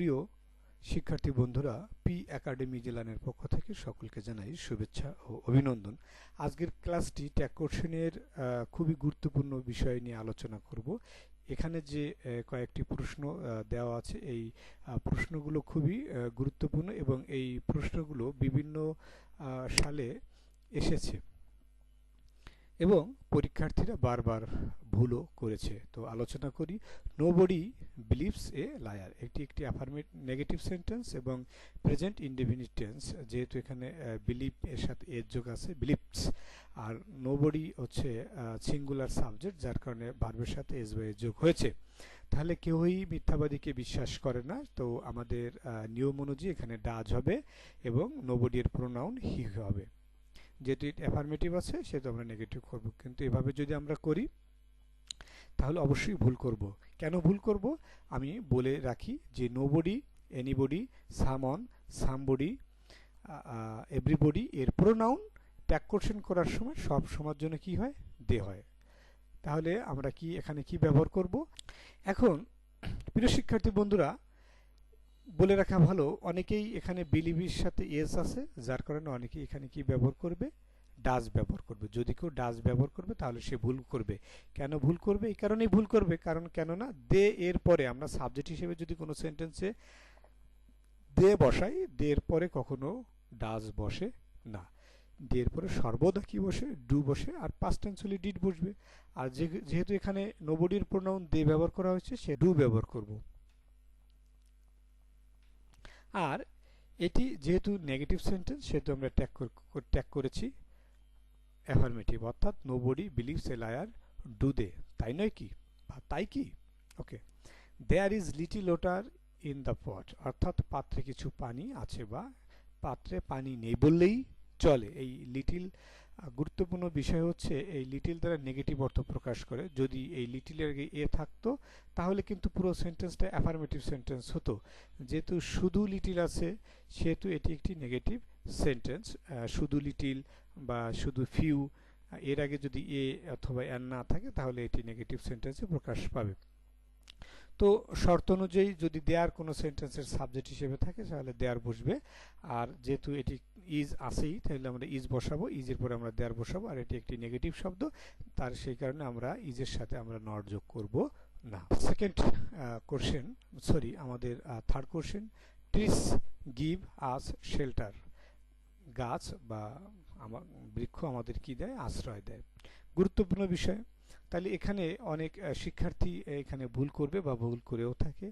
প্রিয় শিক্ষার্থী বন্ধুরা, পি একাডেমি জেলানের পক্ষ থেকে সকলকে জানাই শুভেচ্ছা ও অভিনন্দন। আজকের ক্লাসটি ট্যাগ কোশ্চেনের খুবই গুরুত্বপূর্ণ বিষয় নিয়ে আলোচনা করব। এখানে যে কয়েকটি প্রশ্ন দেওয়া আছে, এই প্রশ্নগুলো খুবই গুরুত্বপূর্ণ এবং এই প্রশ্নগুলো বিভিন্ন সালে এসেছে এবং পরীক্ষার্থীরা বারবার ভুলও করেছে। তো আলোচনা করি। নোবডি বিলিভস এ লায়ার একটি নেগেটিভ সেন্টেন্স এবং প্রেজেন্ট ইনডেফিনিট টেন্স, যেহেতু এখানে বিলিভ এর সাথে এর যোগ আছে, বিলিভস, আর নোবডি হচ্ছে সিঙ্গুলার সাবজেক্ট, যার কারণে ভার্বের সাথে এস বা এর যোগ হয়েছে। তাহলে কেউই মিথ্যাবাদীকে বিশ্বাস করে না। তো আমাদের নিয়ম অনুযায়ী এখানে ডাজ হবে এবং নোবডি এর প্রোনাউন হি হবে। যেহেতু অ্যাফার্মেটিভ আছে সেহেতু আমরা নেগেটিভ করব, কিন্তু এভাবে যদি আমরা করি তাহলে অবশ্যই ভুল করব। কেন ভুল করব আমি বলে রাখি যে নোবডি, এনিবডি, সামন, সামবডি, এভরিবডি এর প্রোনাউন ট্যাগ কোশ্চেন করার সময় সব সময়ের জন্য কি হয়, দে হয়। তাহলে আমরা এখানে কি ব্যবহার করব? এখন প্রিয় শিক্ষার্থী বন্ধুরা, বলে রাখা ভালো, অনেকেই এখানে বিলিভের সাথে এস আছে, যার কারণে অনেকেই এখানে কি ব্যবহার করবে, ডাজ ব্যবহার করবে। যদি কেউ ডাজ ব্যবহার করবে তাহলে সে ভুল করবে। কেন ভুল করবে? এই কারণেই ভুল করবে, কারণ কেননা দে এর পরে আমরা সাবজেক্ট হিসেবে যদি কোনো সেন্টেন্সে দে বসাই, দে এর পরে কখনো ডাজ বসে না। দে এর পরে সর্বদা কি বসে, ডু বসে, আর পাস্ট টেন্স হলে ডিড বসবে। আর যেহেতু এখানে নোবডির প্রোনাউন দে ব্যবহার করা হয়েছে, সে ডু ব্যবহার করব। আর এটি যেহেতু নেগেটিভ সেন্টেন্স সেহেতু আমরা ট্যাগ করেছি অ্যাফার্মেটিভ, অর্থাৎ nobody believes a liar, do they, তাই নয় কি? তাই কি? Okay. There is little water in the pot, অর্থাৎ পাত্রে কিছু পানি আছে বা পাত্রে পানি নেই বললেই চলে। এই লিটিল গুরুত্বপূর্ণ বিষয় হচ্ছে এই লিটিল দ্বারা নেগেটিভ অর্থ প্রকাশ করে। যদি এই লিটিলের আগে এ থাকতো তাহলে কিন্তু পুরো সেন্টেন্সটা অ্যাফার্মেটিভ সেন্টেন্স হতো। যেহেতু শুধু লিটিল আছে সেহেতু এটি একটি নেগেটিভ সেন্টেন্স। শুধু লিটিল বা শুধু ফিউ এর আগে যদি এ অথবা এন না থাকে তাহলে এটি নেগেটিভ সেন্টেন্সে প্রকাশ পাবে। তো শর্ত অনুযায়ী যদি দেয়ার কোনো সেন্টেন্সের সাবজেক্ট হিসেবে থাকে তাহলে দেয়ার বসবে। আর যেহেতু এটি ইজ আসেই তাহলে আমরা ইজ বসাবো, ইজের পরে আমরা দেয়ার বসাবো। আর এটি একটি নেগেটিভ শব্দ, তার সেই কারণে আমরা ইজের সাথে আমরা নট যোগ করব না। সেকেন্ড কোশ্চেন, সরি, আমাদের third question, trees give us shelter, গাছ বা বৃক্ষ আমাদের কি দেয়, আশ্রয় দেয়। গুরুত্বপূর্ণ বিষয়। তাহলে এখানে অনেক শিক্ষার্থী এখানে ভুল করবে বা ভুল করেও থাকে।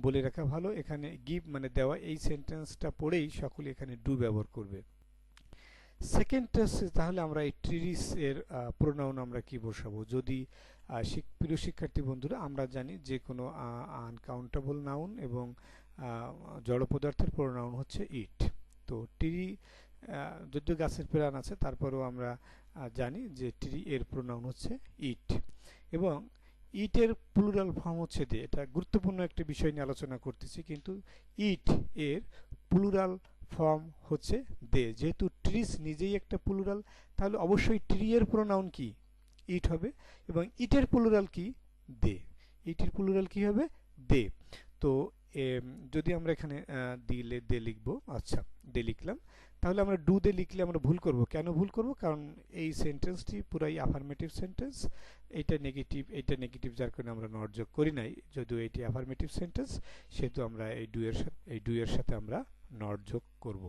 বলে রাখা ভালো, এখানে গিভ মানে দেওয়া, এই সেন্টেন্সটা পড়েই সকলে এখানে ডু ব্যবহার করবে। সেকেন্ড তাহলে আমরা এই ট্রিস এর প্রোনাউন আমরা কি বসাবো? যদি প্রিয় শিক্ষার্থী বন্ধুরা, আমরা জানি যে কোনো আনকাউন্টেবল নাউন এবং জড় পদার্থের প্রোনাউন হচ্ছে ইট। তো ট্রি যদিও গাছের প্রাণ আছে, তারপরেও আমরা জানি যে ট্রি এর প্রোনাউন হচ্ছে ইট এবং ইটের প্লুরাল ফর্ম হচ্ছে দে। এটা গুরুত্বপূর্ণ একটা বিষয় নিয়ে আলোচনা করতেছি, কিন্তু ইট এর প্লুরাল ফর্ম হচ্ছে দে। যেহেতু ট্রিস নিজেই একটা প্লুরাল, তাহলে অবশ্যই ট্রি এর প্রোনাউন কি, ইট হবে, এবং ইটের প্লুরাল কি, দে। ইটের প্লুরাল কি হবে, দে। তো যদি আমরা এখানে দিলে দে লিখবো, আচ্ছা দে লিখলাম, তাহলে আমরা ডু দে লিখলে আমরা ভুল করব। কেন ভুল করব? কারণ এই সেন্টেন্সটি পুরাই অ্যাফার্মেটিভ সেন্টেন্স, এইটা নেগেটিভ, যার কারণে আমরা নট যোগ করি নাই। যদিও এটি অ্যাফার্মেটিভ সেন্টেন্স সেহেতু আমরা এই ডু এর সাথে আমরা নট যোগ করব।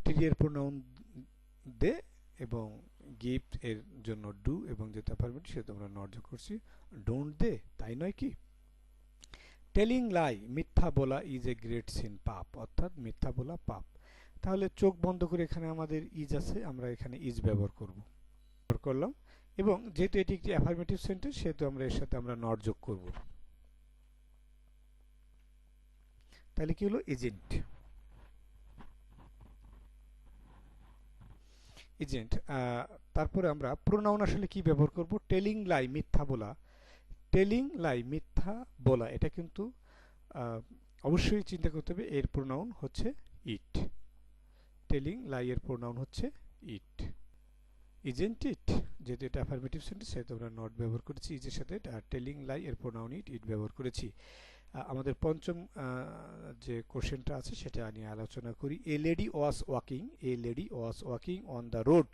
ট্রি এর প্রোনাউন দে এবং গিফট এর জন্য ডু, এবং যেহেতু অ্যাফার্মেটিভ সেহেতু আমরা নট যোগ করছি, ডোন্ট দে, তাই নয় কি? টেলিং লাই, মিথ্যা বলা, ইজ এ গ্রেট সিন, পাপ, অর্থাৎ মিথ্যা বলা পাপ। তাহলে চোখ বন্ধ করে এখানে আমাদের ইজ আছে, আমরা এখানে ইজ ব্যবহার করলাম, এবং যেহেতু এটি একটি অ্যাফার্মেটিভ সেন্টেন্স সেহেতু আমরা এর সাথে আমরা নট যোগ করব। তাহলে কি হলো, এজেন্ট। তারপরে আমরা প্রোনাউন আসলে কি ব্যবহার করব? টেলিং লাই, মিথ্যা বলা। টেলিং লাই, মিথ্যা বলা, এটা কিন্তু অবশ্যই চিন্তা করতে হবে, এর প্রোনাউন হচ্ছে ইট। টেলিং লাই এর প্রোনাউন হচ্ছে ইট। ইজেন্ট ইট, যেহেতু এটা অ্যাফার্মেটিভ সেন্টেন্স সেহেতু আমরা নট ব্যবহার করেছি ইজের সাথে, আর টেলিং লাই এর প্রোনাউন ইট ব্যবহার করেছি। আমাদের পঞ্চম যে কোশ্চেনটা আছে সেটা নিয়ে আলোচনা করি। A lady was walking on the road.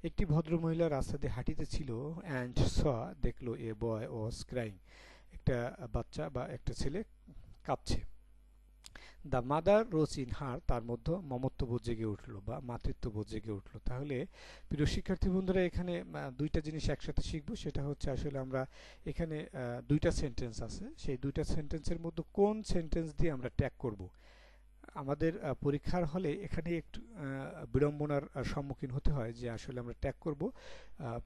একটি ভদ্রমহিলা রাস্তা দিয়ে হাঁটিতেছিল। অ্যান্ড দেখলো এ বয় ওয়াজ ক্রাইং। একটা বাচ্চা বা একটা ছেলে কাঁদছে। The mother rose in her, তার মধ্যে মমত্ববোধ জেগে উঠলো বা মাতৃত্ববোধ জেগে উঠলো। তাহলে প্রিয় শিক্ষার্থী বন্ধুরা, এখানে দুইটা জিনিস একসাথে শিখবো। সেটা হচ্ছে আসলে আমরা এখানে দুইটা সেন্টেন্স আছে, সেই দুইটা সেন্টেন্সের মধ্যে কোন সেন্টেন্স দিয়ে আমরা ট্যাগ করব। আমাদের পরীক্ষার হলে এখানে একটু বিড়ম্বনার সম্মুখীন হতে হয় যে আসলে আমরা ট্যাগ করব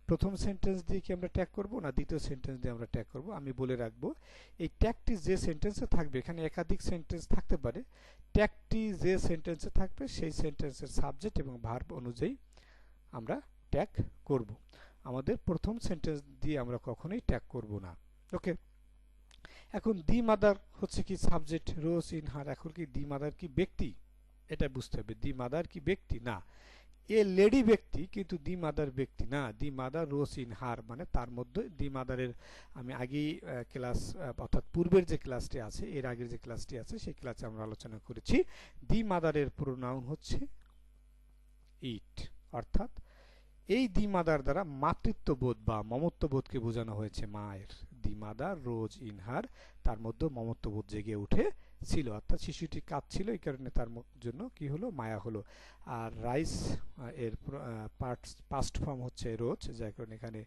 প্রথম সেন্টেন্স দিয়ে কি আমরা ট্যাগ করব না দ্বিতীয় সেন্টেন্স দিয়ে আমরা ট্যাগ করব। আমি বলে রাখবো, এই ট্যাগটি যে সেন্টেন্সে থাকবে, এখানে একাধিক সেন্টেন্স থাকতে পারে, ট্যাগটি যে সেন্টেন্সে থাকবে সেই সেন্টেন্সের সাবজেক্ট এবং ভার্ব অনুযায়ী আমরা ট্যাগ করব। আমাদের প্রথম সেন্টেন্স দিয়ে আমরা কখনোই ট্যাগ করব না। ওকে, এখন দি মাদার হচ্ছে কি সাবজেক্ট, রোজ ইন হার। এখন কি দি মাদার কি ব্যক্তি? এটা বুঝতে হবে। দি মাদার কি ব্যক্তি? না। এ লেডি ব্যক্তি, কিন্তু দি মাদার ব্যক্তি না। The mother rose in her মানে তার মধ্যে দি মাদারের, আমি আগেই ক্লাস অর্থাৎ পূর্বের যে ক্লাসটি আছে, এর আগের যে ক্লাসটি আছে সেই ক্লাসে আমরা আলোচনা করেছি দি মাদারের প্রোনাউন হচ্ছে ইট। অর্থাৎ এই দি মাদার দ্বারা মাতৃত্ববোধ বা মমত্ববোধকে বোঝানো হয়েছে মায়ের। The mother rose in her, তার মধ্যে মমত্ববোধ জেগে উঠে ছিল, অর্থাৎ শিশুটি কাঁদছিল, এই কারণে তার জন্য কি হলো, মায়া হলো। আর রাইস এর পাস্ট ফর্ম হচ্ছে রোজ, যার কারণে এখানে,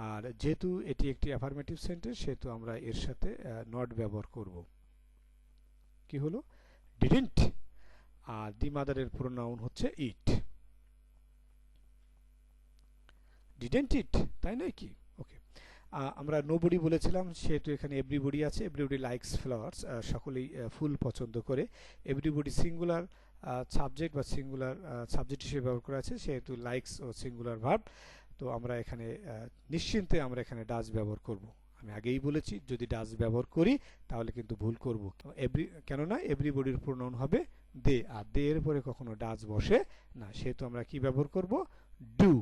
আর যেহেতু এটি একটি অ্যাফার্মেটিভ সেন্টেন্স সেহেতু আমরা এর সাথে নট ব্যবহার করব। কি হলো, ডিডন্ট। আর দি মাদারের প্রোনাউন হচ্ছে ইট। ডিডন্ট ইট, তাই নয় কি? ওকে, আমরা নোবডি বলেছিলাম, সেহেতু এখানে এভরিবডি আছে। এভরিবডি লাইকস ফ্লাওয়ার্স, সকলেই ফুল পছন্দ করে। এভরিবডি সিঙ্গুলার সাবজেক্ট বা সিঙ্গুলার সাবজেক্ট হিসেবে ব্যবহার করা আছে, সেহেতু লাইকস ও সিঙ্গুলার ভার্ব। তো আমরা এখানে নিশ্চিন্তে আমরা এখানে ডাজ ব্যবহার করব। আমি আগেই বলেছি, যদি ডাজ ব্যবহার করি তাহলে কিন্তু ভুল করব। কেননা এভরিবডির প্রোনাউন হবে দে, আর দে এর পরে কখনো ডাজ বসে না, সেহেতু আমরা কি ব্যবহার করব, ডু।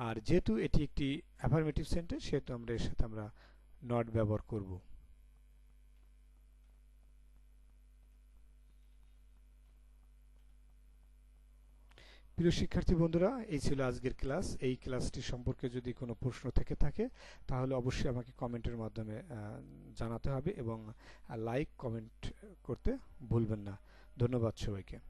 আর যেহেতু এটি একটি অ্যাফার্মেটিভ সেন্টেন্স সেহেতু আমরা এর সাথে আমরা নট ব্যবহার করব। প্রিয় শিক্ষার্থী বন্ধুরা, এই ছিল আজকের ক্লাস। এই ক্লাসটি সম্পর্কে যদি কোনো প্রশ্ন থেকে থাকে তাহলে অবশ্যই আমাকে কমেন্টের মাধ্যমে জানাতে হবে এবং লাইক কমেন্ট করতে ভুলবেন না। ধন্যবাদ সবাইকে।